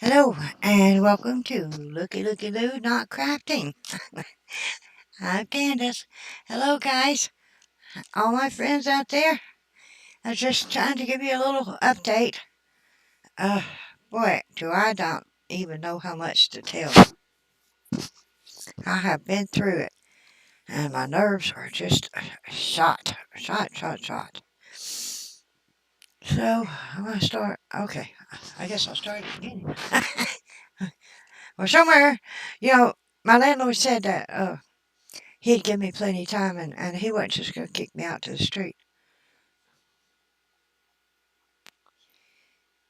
Hello, and welcome to Lookie Loo Not Crafting. I'm Candace. Hello, guys. All my friends out there. I was just trying to give you a little update. Uh, boy, do I don't even know how much to tell. I have been through it, and my nerves are just shot. So, I'm going to start. Okay, I guess I'll start at the beginning. Well, somewhere, you know, my landlord said that, he'd give me plenty of time and he wasn't just going to kick me out to the street.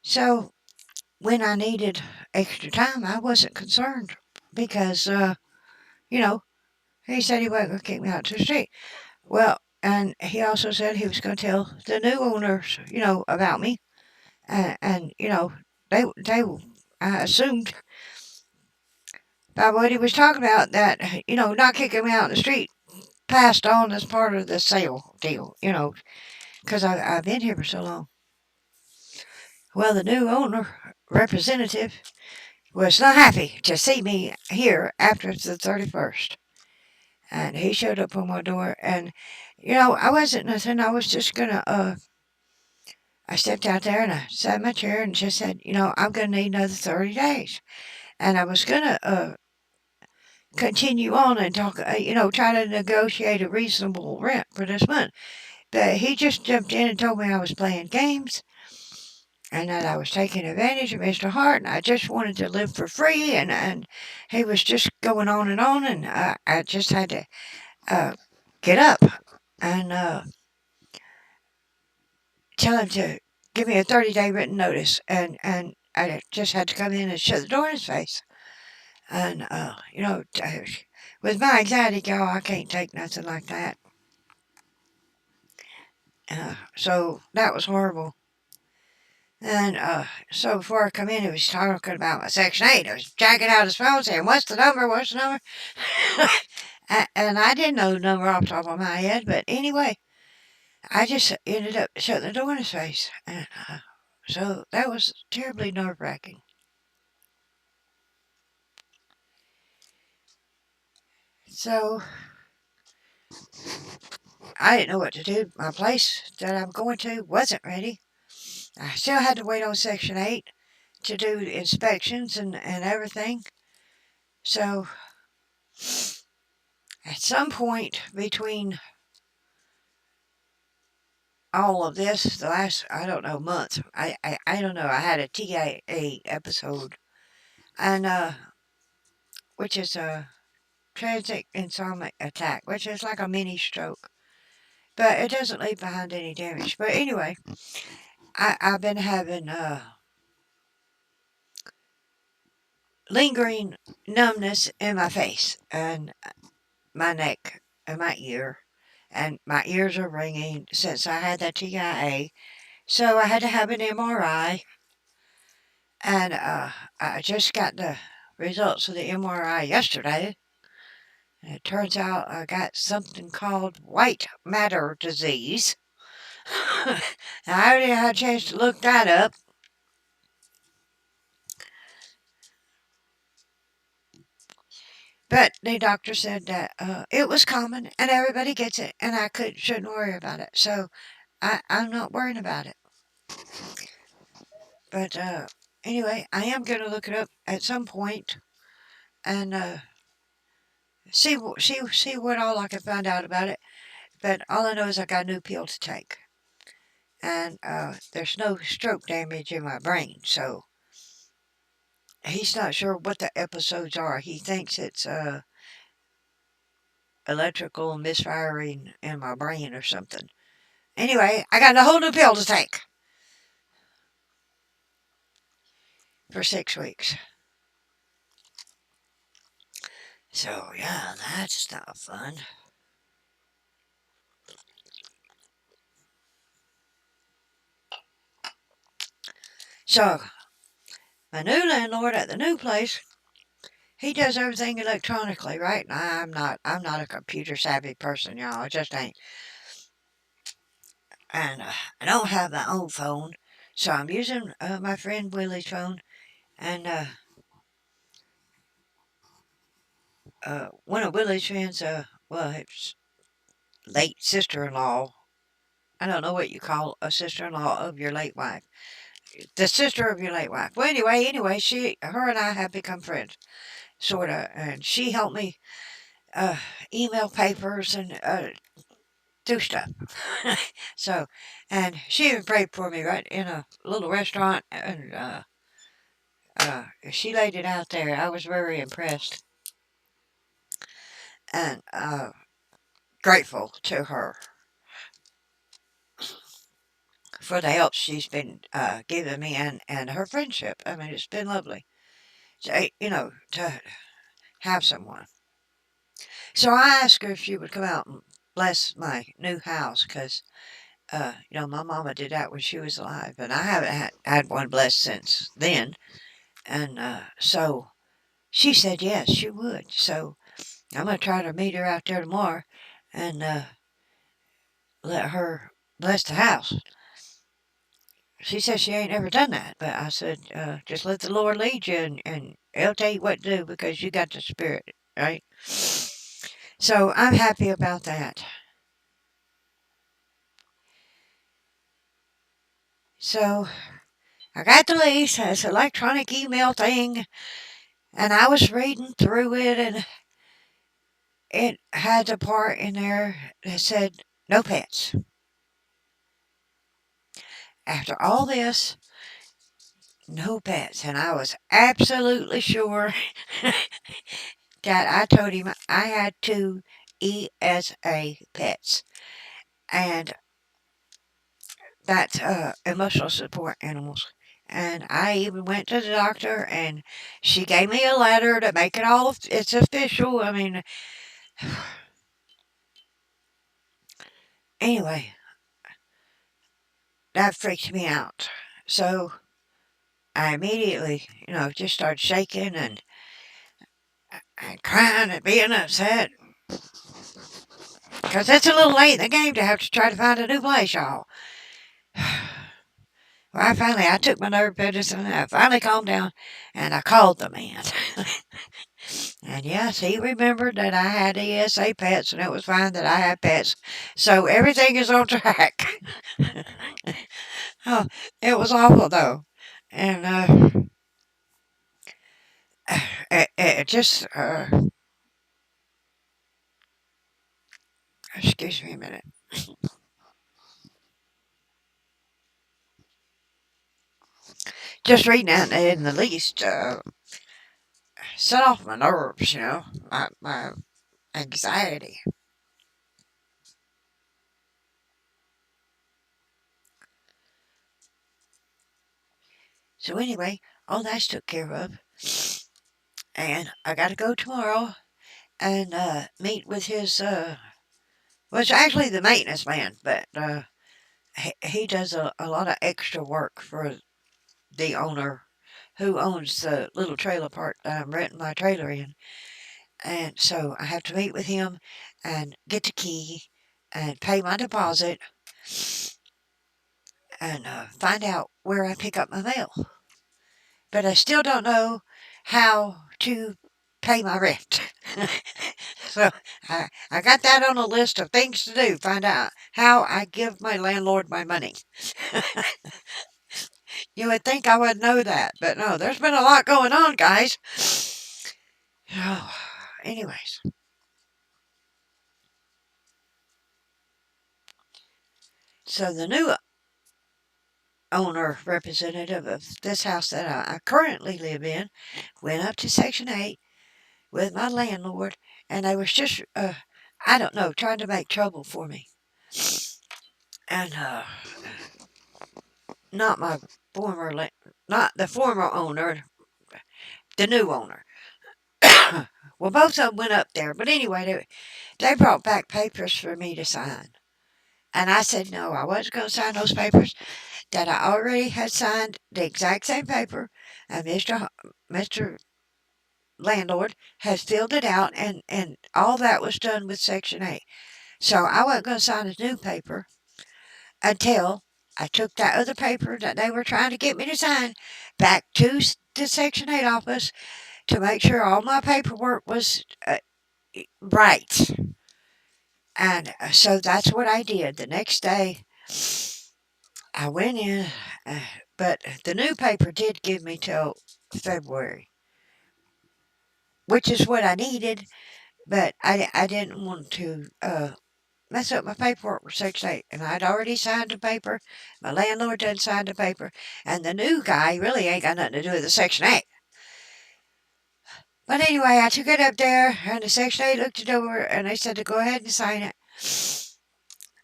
So when I needed extra time, I wasn't concerned because, you know, he said he wasn't going to kick me out to the street. Well, and he also said he was going to tell the new owners, about me. And they, I assumed by what he was talking about that, not kicking me out in the street passed on as part of the sale deal, because I've been here for so long. Well, the new owner representative was not happy to see me here after the 31st. And he showed up on my door, and, I wasn't nothing. I was just going to, I stepped out there and I sat in my chair and just said, I'm going to need another 30 days. And I was going to continue on and talk, try to negotiate a reasonable rent for this month. But he just jumped in and told me I was playing games and that I was taking advantage of Mr. Hart, and I just wanted to live for free, and he was just going on, and I just had to uh, get up and tell him to give me a 30-day written notice, and I just had to come in and shut the door in his face. And, with my anxiety, y'all, I can't take nothing like that. So that was horrible. And so before I come in, he was talking about my Section 8. He was jacking out his phone saying, "What's the number? What's the number?" And I didn't know the number off the top of my head. But anyway, I just ended up shutting the door in his face. And so that was terribly nerve-wracking. So I didn't know what to do. My place that I'm going to wasn't ready. I still had to wait on Section 8 to do inspections and everything. So at some point between all of this, the last, I don't know, month, I don't know, I had a TIA episode, and which is a transient insomniac attack, which is like a mini stroke, but it doesn't leave behind any damage. But anyway, I've been having lingering numbness in my face and my neck and my ear, and my ears are ringing since I had that TIA. So I had to have an MRI, and I just got the results of the MRI yesterday. And it turns out I got something called white matter disease. I already had a chance to look that up. But the doctor said that it was common and everybody gets it, and shouldn't worry about it. So I'm not worrying about it. But anyway, I am going to look it up at some point and see what all I can find out about it. But all I know is I got a new pill to take, and there's no stroke damage in my brain, so he's not sure what the episodes are. He thinks it's electrical misfiring in my brain or something. Anyway, I got a whole new pill to take for 6 weeks. So yeah, that's not fun. So my new landlord at the new place, he does everything electronically, right? I'm not a computer savvy person, y'all. I just ain't. And I don't have my own phone, so I'm using my friend Willie's phone. And one of Willie's friends, well, his late sister-in-law. I don't know what you call a sister-in-law of your late wife. The sister of your late wife. Well, anyway, her and I have become friends, sort of, and she helped me uh, email papers and do stuff. So, and she even prayed for me right in a little restaurant, and she laid it out there. I was very impressed and grateful to her for the help she's been giving me and her friendship. I mean, it's been lovely, to have someone. So I asked her if she would come out and bless my new house because, my mama did that when she was alive, and I haven't had one blessed since then. And so she said yes, she would. So I'm going to try to meet her out there tomorrow and let her bless the house. She says she ain't ever done that, but I said, just let the Lord lead you, and He'll tell you what to do because you got the Spirit, right? So I'm happy about that. So I got the lease, this electronic email thing, and I was reading through it, and it had the part in there that said, no pets. After all this, no pets. And I was absolutely sure that I told him I had two ESA pets. And that's emotional support animals. And I even went to the doctor, and she gave me a letter to make it all, it's official. I mean, anyway, that freaked me out. So I immediately, just started shaking and crying and being upset. Because it's a little late in the game to have to try to find a new place, y'all. Well, I took my nerve medicine and I finally calmed down and I called the man. And yes, he remembered that I had ESA pets and it was fine that I had pets. So everything is on track. Oh, it was awful though. And it just, excuse me a minute. Just reading that in the least set off my nerves, my anxiety. So anyway, all that's took care of. And I got to go tomorrow and meet with his, well, it's actually the maintenance man, but he does a lot of extra work for the owner who owns the little trailer park that I'm renting my trailer in. And so I have to meet with him and get the key and pay my deposit and find out where I pick up my mail. But I still don't know how to pay my rent. So I got that on a list of things to do. Find out how I give my landlord my money. You would think I would know that, but no, there's been a lot going on, guys. Oh, anyways, so the new owner representative of this house that I currently live in went up to Section 8 with my landlord, and they was just, I don't know, trying to make trouble for me. And not my former, not the former owner, the new owner. Well, both of them went up there, but anyway, they brought back papers for me to sign. And I said no, I wasn't going to sign those papers, that I already had signed the exact same paper, and Mr. Landlord has filled it out, and all that was done with Section 8. So I wasn't going to sign a new paper until I took that other paper that they were trying to get me to sign back to the Section 8 office to make sure all my paperwork was right. And so that's what I did. The next day, I went in, uh, but the new paper did give me till February, which is what I needed, but I didn't want to mess up my paperwork with Section 8. And I'd already signed the paper. My landlord done signed the paper. And the new guy really ain't got nothing to do with the Section 8. But anyway, I took it up there, and the Section 8 looked it over, and they said to go ahead and sign it.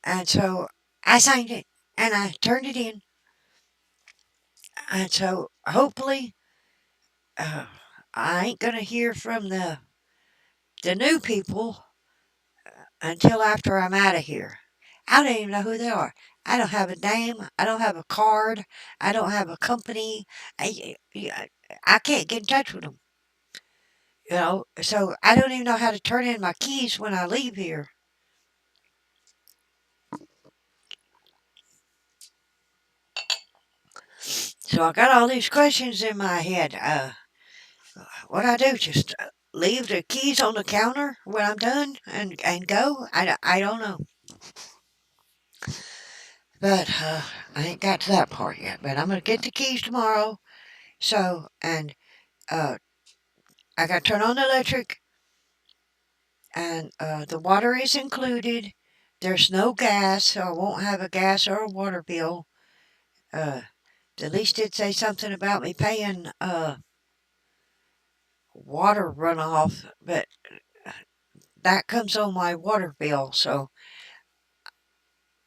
And so I signed it, and I turned it in. And so hopefully, uh, I ain't going to hear from the new people until after I'm out of here. I don't even know who they are. I don't have a name. I don't have a card. I don't have a company. I can't get in touch with them. So I don't even know how to turn in my keys when I leave here. So I got all these questions in my head. What I do? Just leave the keys on the counter when I'm done and go? I don't know. But I ain't got to that part yet. But I'm gonna get the keys tomorrow. So and uh, I got to turn on the electric, and the water is included. There's no gas, so I won't have a gas or a water bill. Uh, the lease did say something about me paying water runoff, but that comes on my water bill, so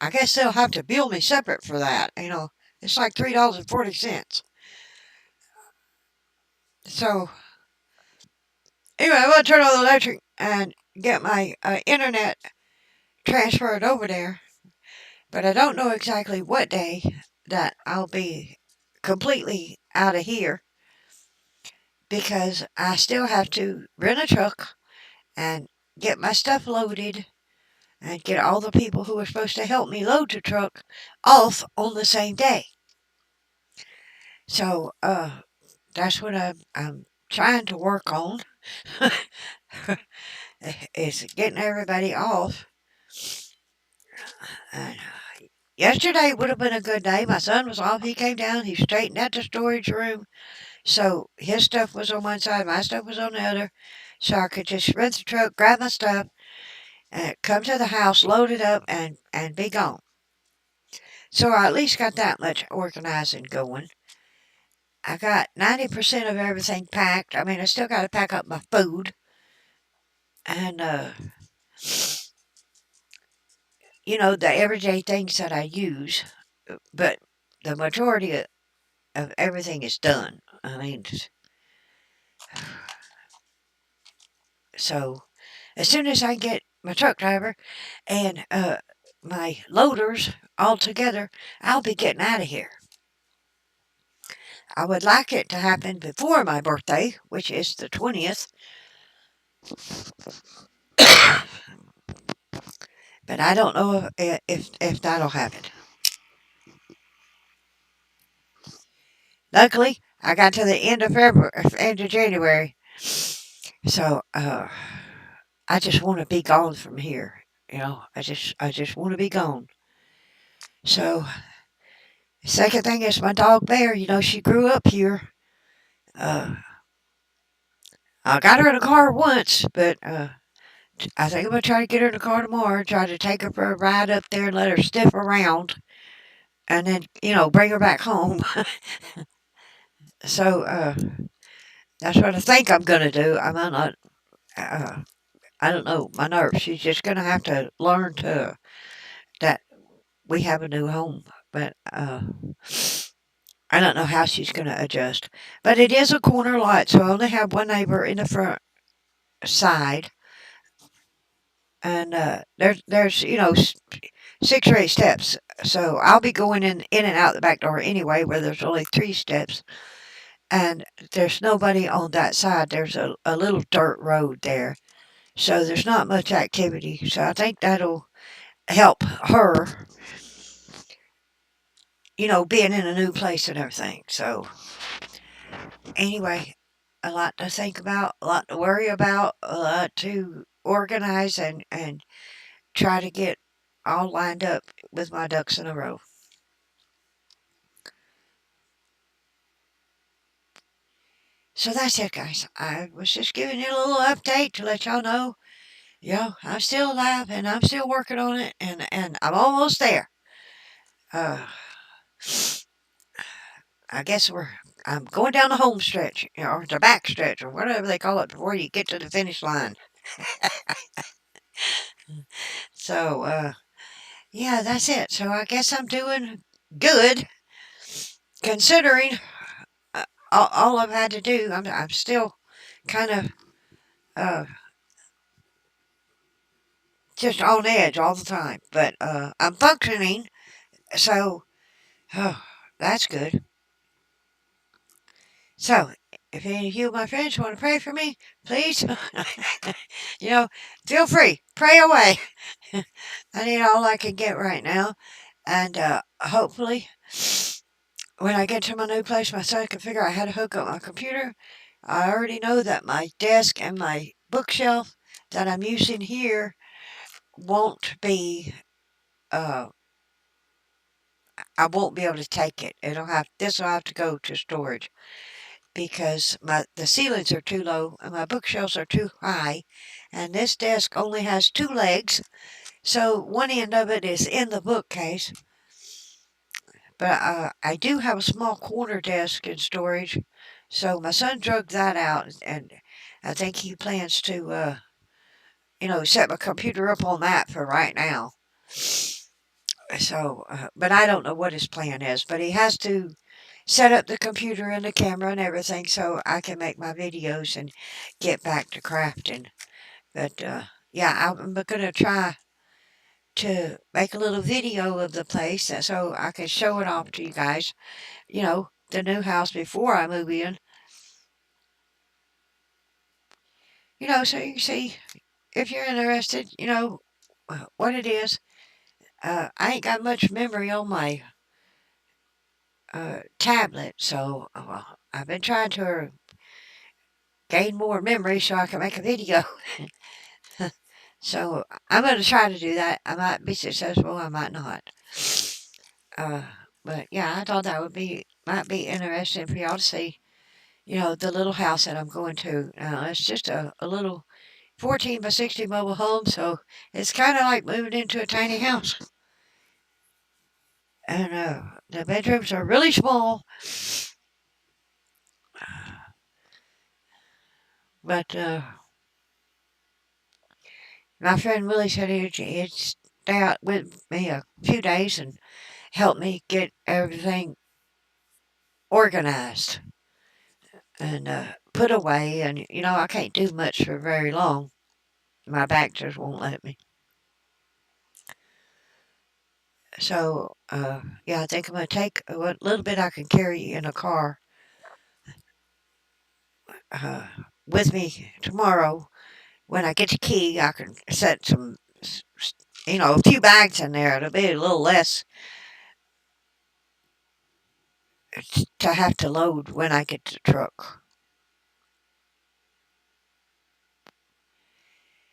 I guess they'll have to bill me separate for that. It's like $3.40. So anyway, I'm gonna turn on the electric and get my internet transferred over there, but I don't know exactly what day that I'll be completely out of here because I still have to rent a truck and get my stuff loaded and get all the people who are supposed to help me load the truck off on the same day. So that's what I'm trying to work on is getting everybody off. And yesterday would have been a good day. My son was off. He came down. He straightened out the storage room. So his stuff was on one side, my stuff was on the other. So I could just rent the truck, grab my stuff, and come to the house, load it up, and be gone. So I at least got that much organizing going. I got 90% of everything packed. I mean, I still got to pack up my food. And, the everyday things that I use. But the majority of everything is done. I mean, so as soon as I get my truck driver and my loaders all together, I'll be getting out of here. I would like it to happen before my birthday, which is the 20th, but I don't know if that'll happen. Luckily, I got to the end of February, end of January, so I just want to be gone from here. I just want to be gone. So, second thing is my dog Bear. She grew up here. Uh, I got her in a car once, but I think I'm gonna try to get her in the car tomorrow. Try to take her for a ride up there and let her sniff around, and then bring her back home. So that's what I think I'm gonna do. I might not. Uh, I don't know. My nerves. She's just gonna have to learn to that we have a new home, but I don't know how she's gonna adjust. But it is a corner lot, so I only have one neighbor in the front side, and there's 6 or 8 steps. So I'll be going in and out the back door anyway, where there's only 3 steps. And there's nobody on that side. There's a little dirt road there. So there's not much activity. So I think that'll help her, being in a new place and everything. So anyway, a lot to think about, a lot to worry about, a lot to organize and try to get all lined up with my ducks in a row. So that's it, guys. I was just giving you a little update to let y'all know, I'm still alive and I'm still working on it and I'm almost there. Uh, I guess I'm going down the home stretch or the back stretch or whatever they call it before you get to the finish line. So, yeah, that's it. So I guess I'm doing good considering all I've had to do. I'm still kind of uh, just on edge all the time, but I'm functioning. So oh, that's good. So if any of you, my friends, want to pray for me, please, you know, feel free. Pray away. I need all I can get right now, and hopefully, when I get to my new place, my son can figure out how to hook up my computer. I already know that my desk and my bookshelf that I'm using here won't be. Uh, I won't be able to take it. This will have to go to storage because the ceilings are too low and my bookshelves are too high, and this desk only has two legs, so one end of it is in the bookcase. But I do have a small corner desk in storage, so my son drug that out, and I think he plans to, set my computer up on that for right now. So, but I don't know what his plan is, but he has to set up the computer and the camera and everything so I can make my videos and get back to crafting. But yeah, I'm going to try to make a little video of the place so I can show it off to you guys. The new house before I move in. So you can see if you're interested, what it is. I ain't got much memory on my tablet, so I've been trying to gain more memory so I can make a video. So I'm going to try to do that. I might be successful, I might not. Uh, but yeah, I thought that might be interesting for y'all to see. The little house that I'm going to. It's just a little 14 by 60 mobile home, so it's kind of like moving into a tiny house. And the bedrooms are really small, but my friend Willie said he'd stay out with me a few days and help me get everything organized and put away. And, I can't do much for very long. My back just won't let me. So, yeah, I think I'm going to take what little bit I can carry in a car uh, with me tomorrow. When I get the key, I can set a few bags in there. It'll be a little less to have to load when I get to the truck.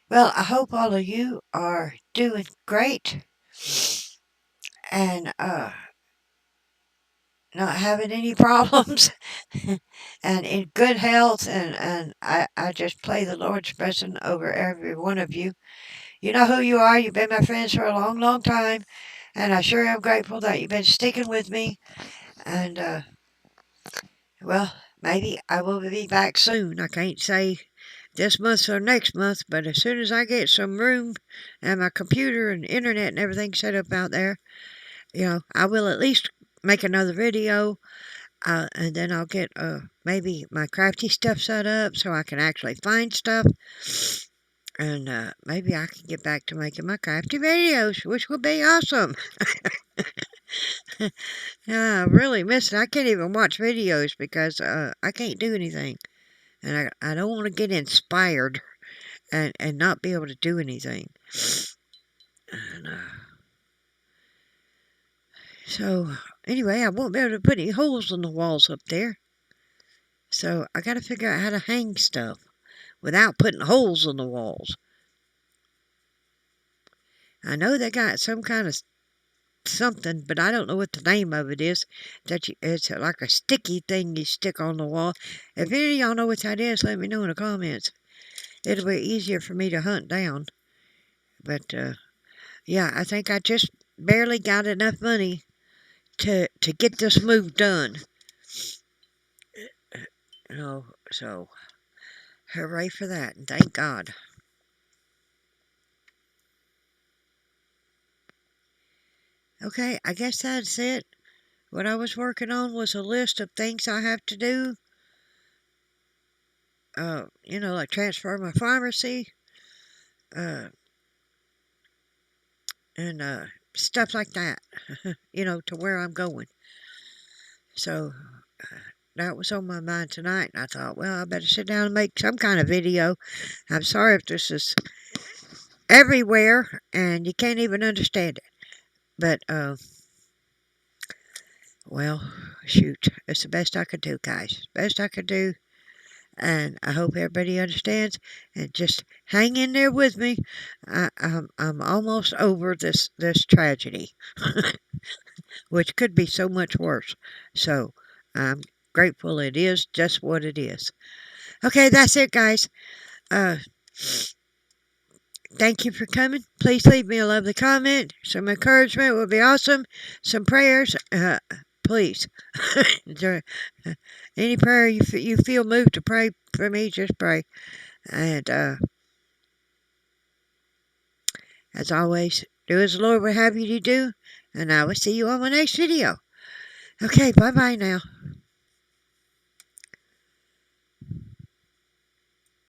Well, I hope all of you are doing great and not having any problems and in good health. And I just pray the Lord's blessing over every one of you. You know who you are. You've been my friends for a long, long time. And I sure am grateful that you've been sticking with me. And, well, maybe I will be back soon. I can't say this month or next month, but as soon as I get some room and my computer and internet and everything set up out there, I will at least make another video. And then I'll get maybe my crafty stuff set up so I can actually find stuff. And maybe I can get back to making my crafty videos, which will be awesome. I really miss it. I can't even watch videos because I can't do anything. And I don't want to get inspired and not be able to do anything. And, so, anyway, I won't be able to put any holes in the walls up there. So I got to figure out how to hang stuff without putting holes in the walls. I know they got some kind of something, but I don't know what the name of it is. It's like a sticky thing you stick on the wall. If any of y'all know what that is, let me know in the comments. It'll be easier for me to hunt down. But yeah, I think I just barely got enough money to get this move done. So hooray for that, and thank God. Okay, I guess that's it. What I was working on was a list of things I have to do. Like transfer my pharmacy, uh, and stuff like that. To where I'm going. So that was on my mind tonight, and I thought, well, I better sit down and make some kind of video. I'm sorry if this is everywhere and you can't even understand it. But, well, shoot, it's the best I could do, guys. Best I could do. And I hope everybody understands. And just hang in there with me. I'm almost over this tragedy, which could be so much worse. So I'm grateful it is just what it is. Okay, that's it, guys. Thank you for coming. Please leave me a lovely comment. Some encouragement would be awesome. Some prayers, please. Any prayer you feel moved to pray for me, just pray. And as always, do as the Lord would have you to do. And I will see you on my next video. Okay, bye-bye now.